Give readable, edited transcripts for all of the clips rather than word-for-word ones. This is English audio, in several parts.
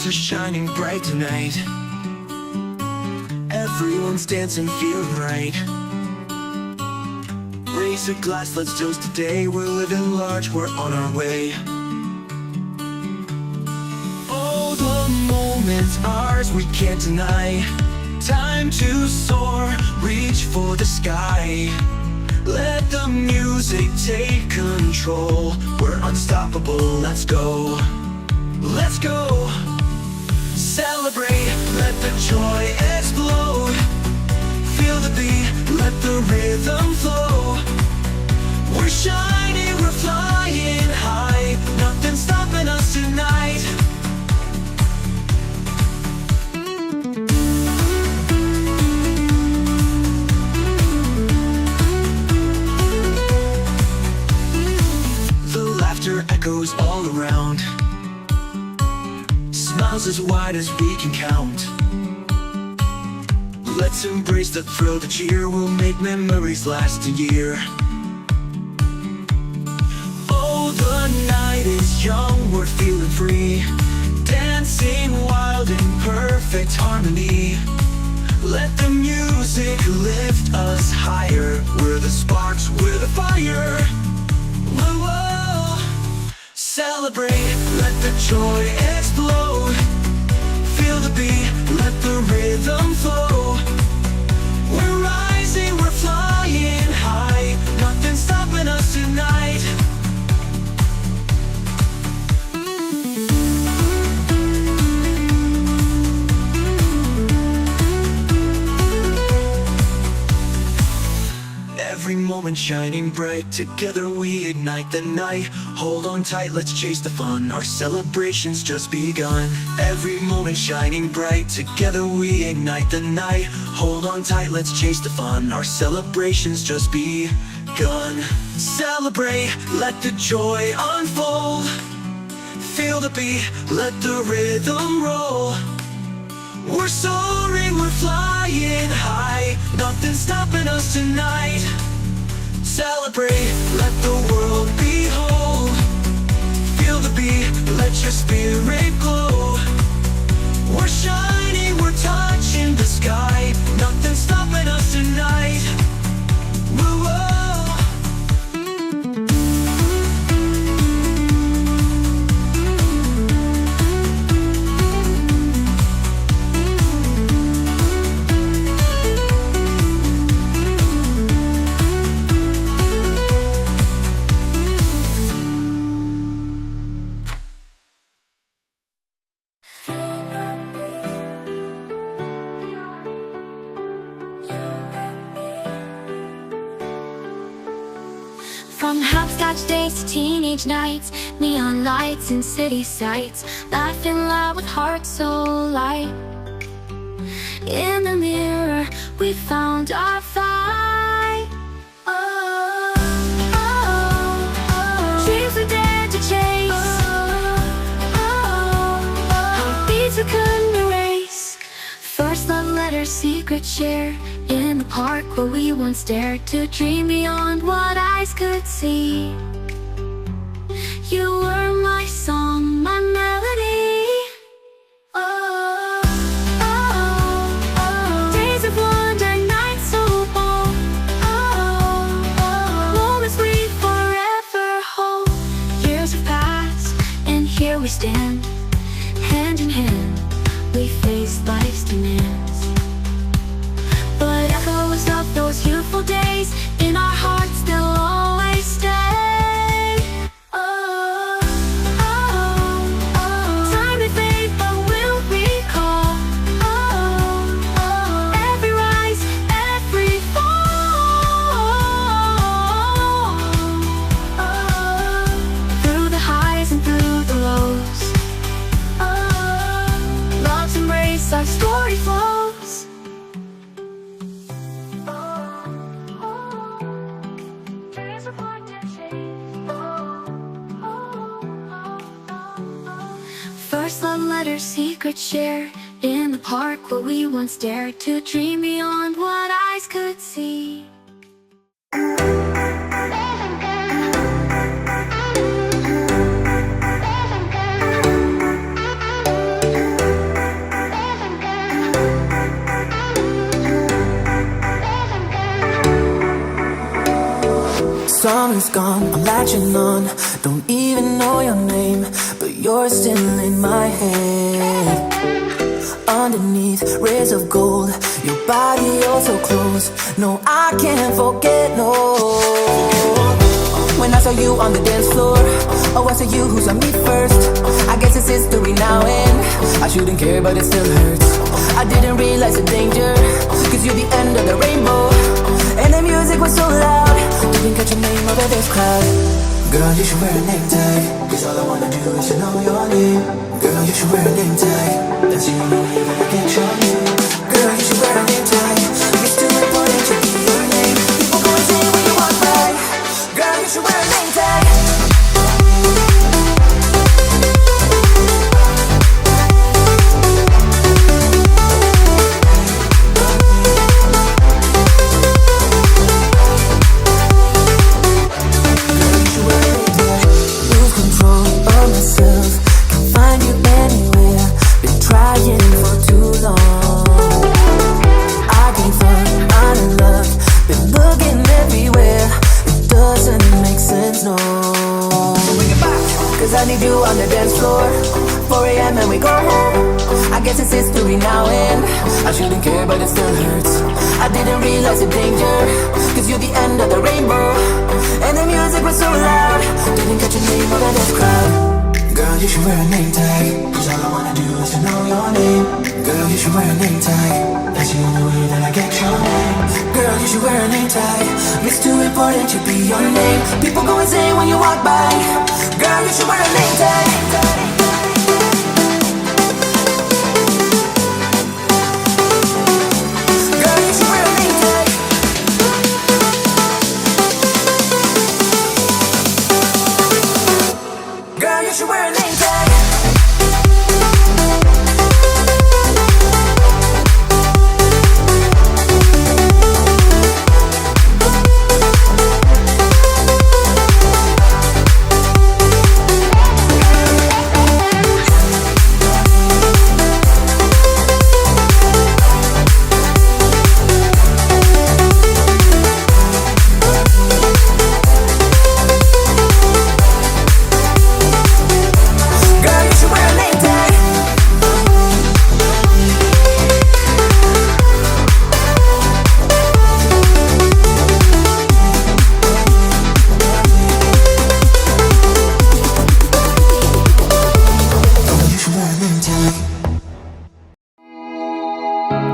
are shining bright tonight. Everyone's dancing, feeling right. Raise a glass, let's toast today. We're living large, we're on our way. Oh, the moment's ours, we can't deny. Time to soar, reach for the sky. Let the music take control. We're unstoppable, let's go. Let's go. Celebrate, let the joy explode. Feel the beat, let the rhythm flow. We're shining, we're flying high. Nothing's stopping us tonight. The laughter echoes all around. Smiles as wide as we can count. Let's embrace the thrill, the cheer. We'll make memories last a year. Oh, the night is young, we're feeling free. Dancing wild in perfect harmony. Let the music lift us higher. We're the sparks, we're the fire. Whoa, whoa. Celebrate, let the joy explode. Feel the beat, let the rhythm flow. We're rising, we're flying high. Nothing's stopping us tonight. Every moment shining bright. Together we ignite the night. Hold on tight, let's chase the fun. Our celebration's just begun. Every moment shining bright. Together we ignite the night. Hold on tight, let's chase the fun. Our celebration's just begun. Celebrate, let the joy unfold. Feel the beat, let the rhythm roll. We're soaring, we're flying high. Nothing's stopping us tonight. Celebrate, let the world behold. Feel the beat, let your spirit glow. We're shining, we're touching the sky. Nothing's stopping us tonight. Whoa, whoa. From hopscotch days to teenage nights, neon lights and city sights, laughing loud with hearts so light. In the mirror, we found our fight. Oh, oh, oh. Dreams we dared to chase. Heartbeats we couldn't erase. First love letter, secret share. In the park where we once dared to dream beyond what eyes could see. You were my song, my melody. Oh, oh, oh. Days of wonder, nights so bold. Oh, oh. Moments we forever hold. Years have passed, and here we stand, hand in hand. We face life's demands. But echoes of those youthful days in our hearts they'll always stay. Oh, oh, oh. Time may fade, but we'll recall. Oh, oh. Every rise, every fall. Oh, through the highs and through the lows. Oh, love's embrace, our story flows. First love letter, secret share. In the park where we once dared to dream beyond what eyes could see. summer's gone, I'm latching on. Don't even know your name, but you're still in my head. Underneath rays of gold, your body oh so close. No, I can't forget, no. When I saw you on the dance floor, oh I saw you who saw me first. I guess it's history now and I shouldn't care but it still hurts. I didn't realize the danger, cause you're the end of the rainbow. And the music was so loud, didn't catch your name over this crowd. Girl, you should wear a name tag, cause all I wanna do is to know your name. Girl, you should wear a name tag, that's the only way that I can show you. Girl, you should wear a name tag, it's too important to be your name. People go insane when you walk by. Girl, you should wear a name tag. I need you on the dance floor, 4 a.m. and we go home. I guess it's history now and I shouldn't care but it still hurts. I didn't realize the danger, cause you're the end of the rainbow. And the music was so loud, didn't catch your name over this crowd. Girl, you should wear a name tag, cause all I wanna do is to know your name. Girl, you should wear a name tag, that's the only way that I get your name. Girl, you should wear a name tag, it's too important to be your name. People go insane when you walk by. Girl, you should wear a name tag. Girl, you should wear a name tag. Girl, you should wear a name tag.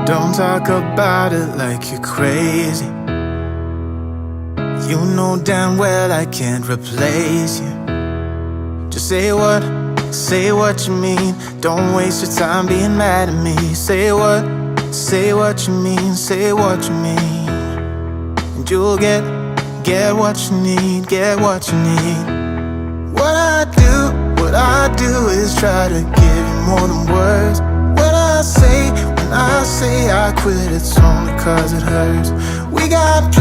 Don't talk about it like you're crazy. You know damn well I can't replace you. Just say what you mean. Don't waste your time being mad at me. Say what you mean, say what you mean. And you'll get what you need, get what you need. What I do is try to give you more than words. When I say I quit, it's only cause it hurts. We got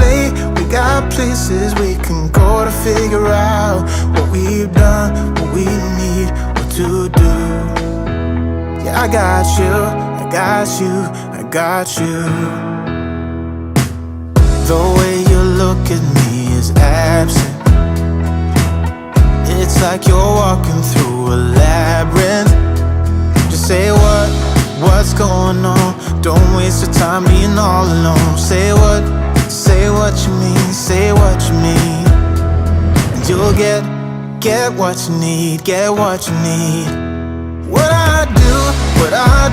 places we can go to figure out what we've done, what we need, what to do. Yeah, I got you. The way you look at me is absent. It's like you're walking through a labyrinth. Just say what's going on. Don't waste your time being all alone. Say what you mean, say what you mean. And you'll get what you need, get what you need. What I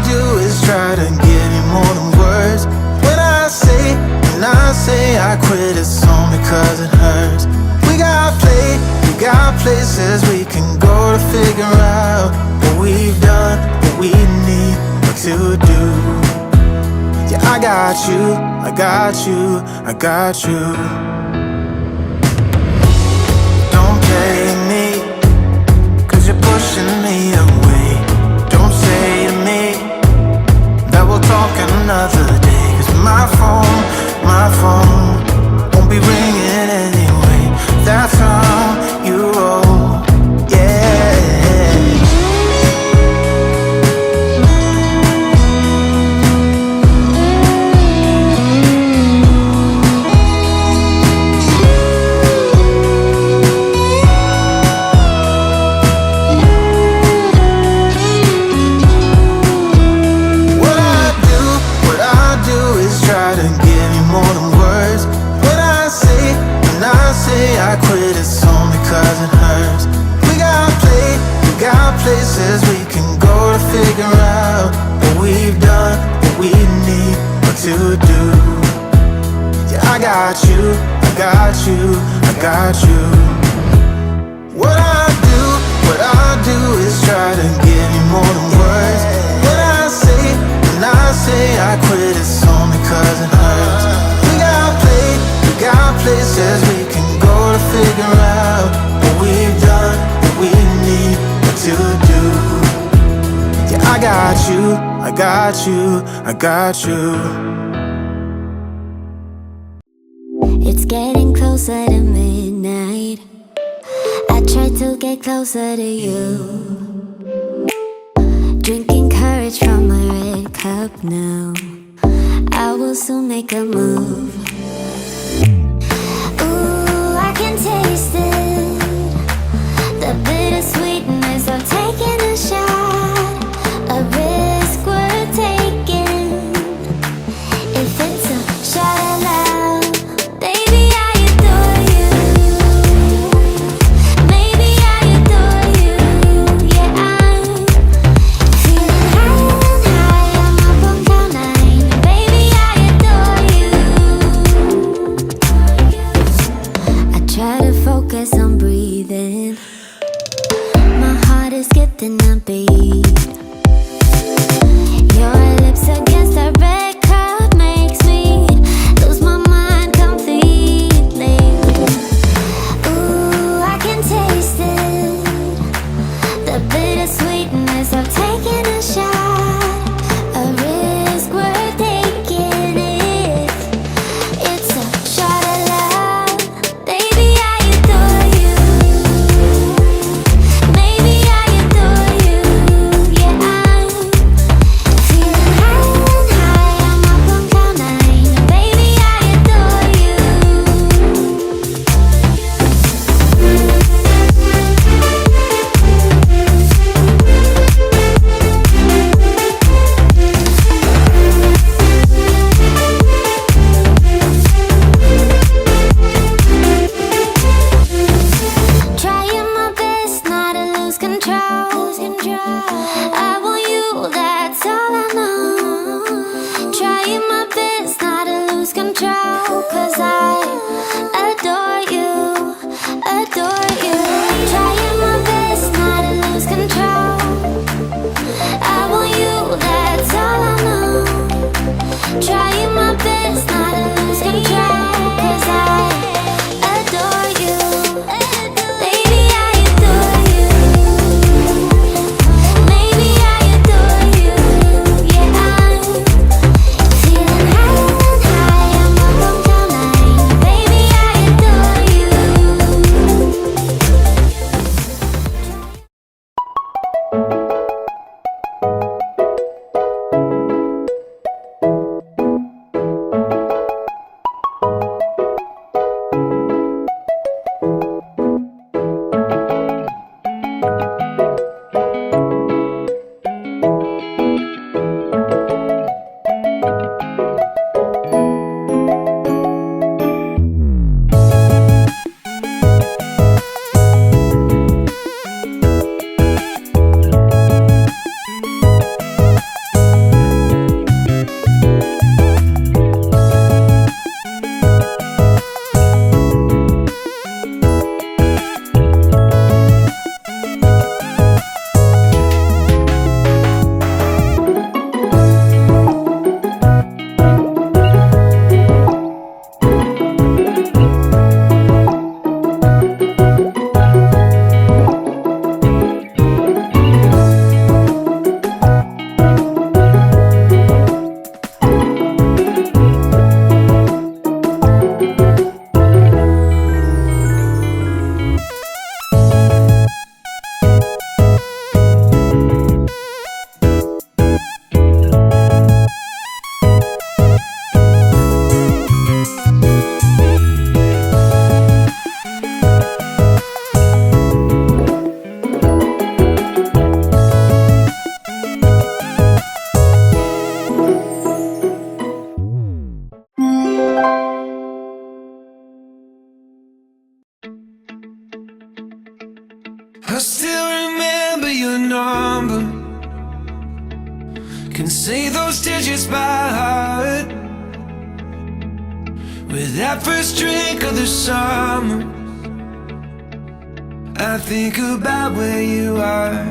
do is try to give you more than words. When I say I quit, it's only cause it hurts. We got places we can go to figure out what we've done, what we need, what to do. Yeah, I got you. Don't play me, cause you're pushing me away. Don't say to me that we'll talk another day. Cause my phone won't be ringing anyway. That's how you roll, yeah. say I quit, it's only cause it hurts. We got places we can go to figure out what we've done, what we need, what to do. Yeah, I got you, I got you, I got you. What I do is try to give you more than words. When I say I quit, it's only cause it hurts. We got places we can go to figure out what we've done, what we need, what to do. Yeah, I got you, I got you, I got you. It's getting closer to midnight. I try to get closer to you. Drinking courage from my red cup now. I will soon make a move. Ooh, I can taste it, the bittersweetness of taking a shot, a risk worth taking. If it's a shot at love, baby, I adore you. Maybe I adore you. Yeah, I'm feeling high, I'm up on cloud nine. Baby, I adore you. I try to focus on breathing. My heart is skipping a beat. Your lips against a red cup makes me lose my mind completely. Ooh, I can taste it, the bittersweetness of taking a shot, a risk worth taking. If it's a shot at love, baby, I adore you. Maybe I adore you. Yeah, I'm feeling high, I'm up on cloud nine. Baby, I adore you. Trying my best not to lose control. I want you, that's all I know. Trying my best not to lose control, 'cause I adore you, adore you. Trying my best not to lose control. I want you, that's all I know. Trying my best not to lose control, 'cause I adore you. Baby, I adore you. Maybe I adore you. Yeah, I'm feeling high, I'm up on cloud nine. Baby, I adore still remember your number, can say those digits by heart. With that first drink of the summer, I think about where you are.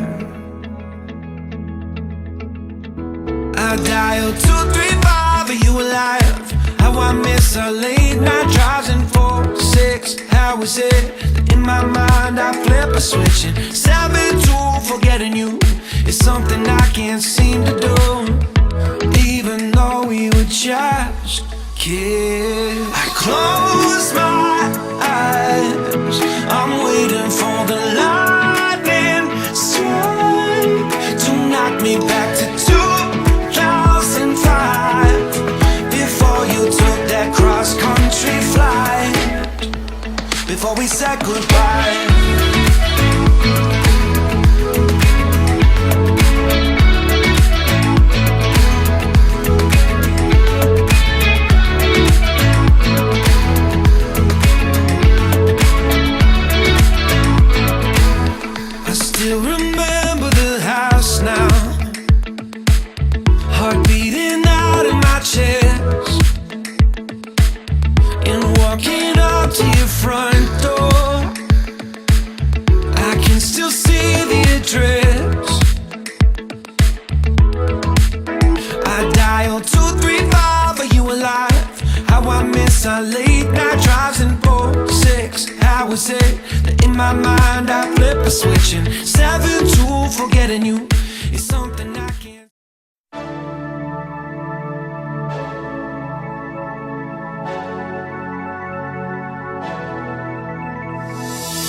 I dial 235, are you alive? How I miss our late night drives and 4-6. How is it that in my mind I flip a switch and 7-2, forgetting you is something I can't seem to do, even though we were just kids. I close my eyes, I'm waiting for the lightning strike to knock me back to 2005, before you took that cross-country flight, before we said goodbye. I still remember the house now, heart beating out of my chest, and walking up to your front door, I can still see the address. I dial 235, are you alive? How I miss our late night drives and 4-6. How is it that in my mind I flip a switch and 7-2, forgetting you is something I can't.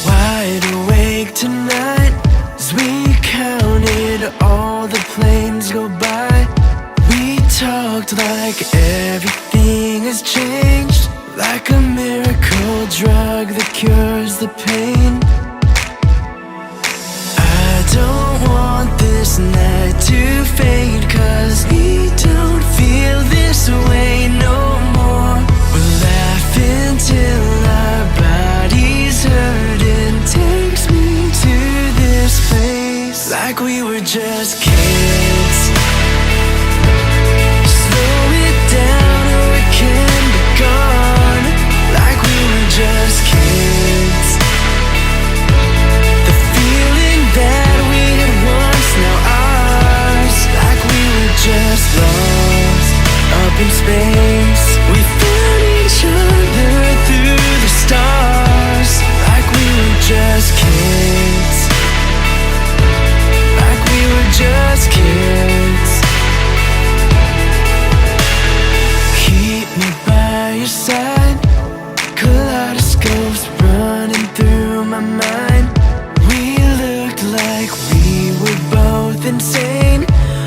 Wide awake tonight as we counted all the planes go by. We talked like everything has changed, like a miracle drug that cures the pain. I don't want this night to fade, 'cause we don't feel this way no more. We're laughing till our bodies hurt, and takes me to this place like we were just kids. Slow it down or it can be gone, like we were just kids. The feeling that we had once, now ours, like we were just lost up in space. We found each other through the stars, like we were just kids, like we were just kids. Keep me by your side, kaleidoscopes running through my mind. We looked like we were both insane,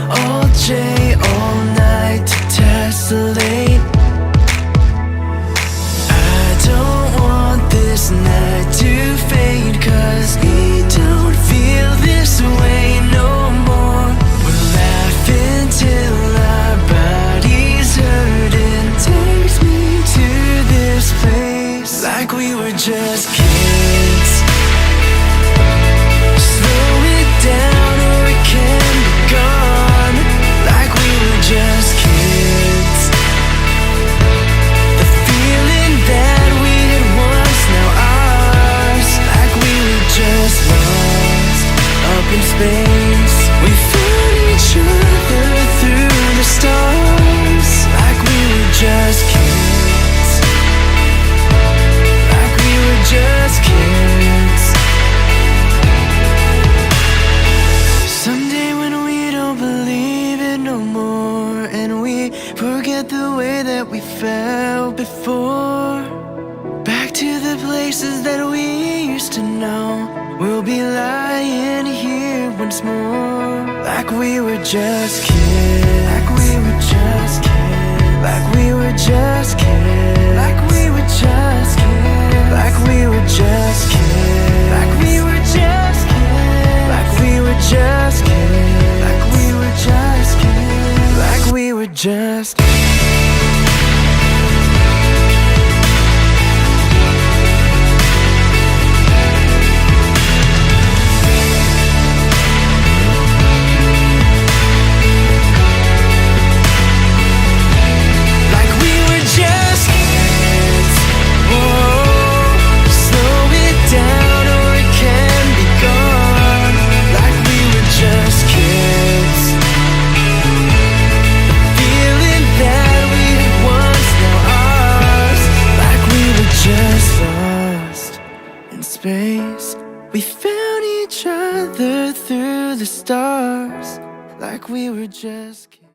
all day, all night to tessellate. I don't want this night to fade, 'cause we don't feel this way no more. We're laughing till our bodies hurt, and takes me to this place like we were just kids. Slow it down or it can be gone, like we were just kids. The feeling that we had once, now ours, like we were just lost up in space. We found each other through the stars, like we were just kids, like we were just kids. Someday when we don't believe it no more, and we forget the way that we felt before, back to the places that we used to know, we'll be lying here once more, like we were just kids, like we were just kids, like we were just kids, like we were just kids, like we were just kids, like we were just kids, like we were just kids, like we were just kids, like we were just. space. We found each other through the stars, like we were just kids.